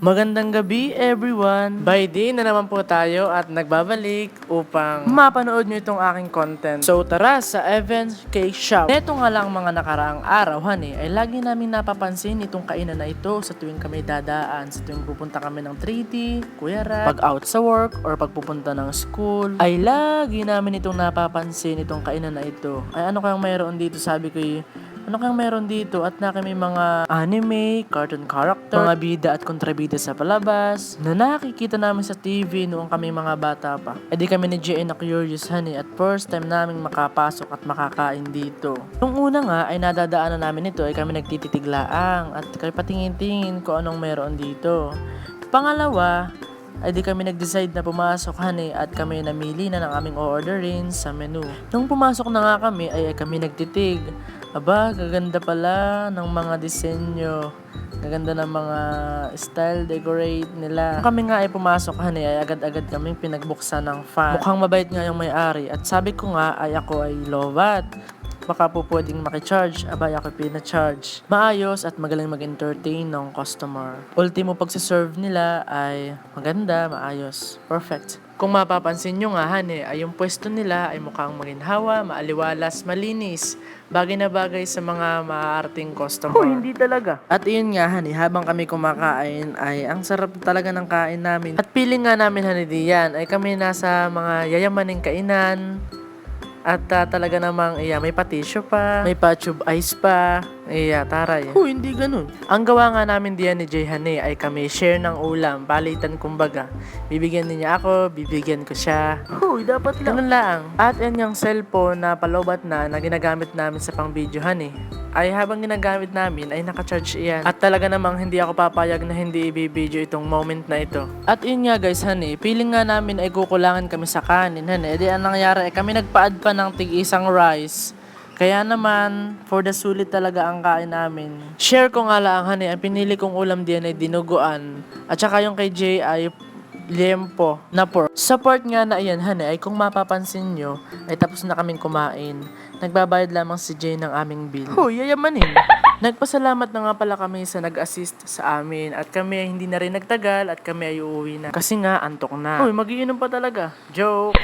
Magandang gabi everyone! By day na naman po tayo at nagbabalik upang mapanood nyo itong aking content. So tara sa Evans Cake Shop. Neto nga lang mga nakaraang araw ay lagi namin napapansin itong kainan na ito sa tuwing kami dadaan, sa tuwing pupunta kami ng 3D, Kuya Rat, pag out sa work or pag pupunta ng school, ay lagi namin itong napapansin itong kainan na ito. Ay ano kayang mayroon dito, sabi ko ano kayang meron dito at may mga anime, cartoon character, mga bida at kontrabida sa palabas na nakikita namin sa TV noong kami mga bata pa. E di kami ni JN na curious at first time namin makapasok at makakain dito. Yung una nga ay nadadaanan namin ito ay kami nagtititiglaang at kami patingin-tingin kung anong meron dito. Pangalawa, ay di kami nag-decide na pumasok at kami namili na ng aming orderin sa menu. Nung pumasok na nga kami ay kami nagtitig. Aba, gaganda pala ng mga disenyo. Gaganda ng mga style decorate nila. Nung kami nga ay pumasok ay agad-agad kaming pinagbuksan ng fan. Mukhang mabait nga yung may-ari at sabi ko nga ay ako ay lowbat. Baka po pwedeng makicharge, abay ako pinacharge. Maayos at magaling mag-entertain ng customer. Ultimo pagsiserve nila ay maganda, maayos, perfect. Kung mapapansin nyo nga ay yung pwesto nila ay mukhang maginhawa, maaliwalas, malinis. Bagay na bagay sa mga maaarting customer. Oh, hindi talaga. At iyon nga habang kami kumakain ay ang sarap talaga ng kain namin. At feeling nga namin diyan ay kami nasa mga yayamaning kainan. At talaga namang may patisyo pa, may pa-tube ice pa, taray. Hindi ganun. Ang gawa nga namin diyan ni Jay ay kami share ng ulam, palitan kumbaga. Bibigyan niya ako, bibigyan ko siya. Dapat lang. Ganun lang. At yan yung cellphone na palobat na ginagamit namin sa pang-videohan ay habang ginagamit namin ay naka-charge iyan. At talaga namang hindi ako papayag na hindi i-video itong moment na ito. At yun nga guys feeling nga namin ay kukulangan kami sa kanin Di ang nangyari kami nagpa-add pa ng tig-isang rice. Kaya naman, for the sulit talaga ang kain namin. Share ko nga lang ang pinili kong ulam diyan ay dinuguan. At saka yung kay Jay ay liempo na pork. Sa pork nga na iyan ay kung mapapansin nyo ay tapos na kaming kumain. Nagbabayad lamang si Jay ng aming bill. Yayamanin. Nagpasalamat na nga pala kami sa nag-assist sa amin at kami ay hindi na rin nagtagal at kami ay uuwi na. Kasi nga antok na. Magiinom pa talaga. Joke.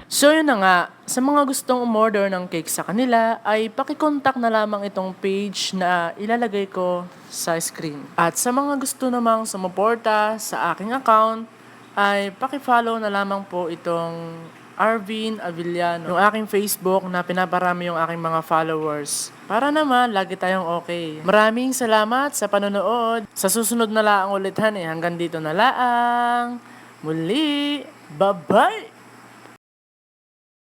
So yun na nga, sa mga gustong umorder ng cake sa kanila ay pakicontact na lamang itong page na ilalagay ko sa screen. At sa mga gusto namang sumuporta sa aking account ay pakifollow na lamang po itong Arvin Avillano, yung aking Facebook na pinaparami yung aking mga followers. Para naman, lagi tayong okay. Maraming salamat sa panonood. Sa susunod na laang ulit hanggang dito na laang. Muli, bye-bye!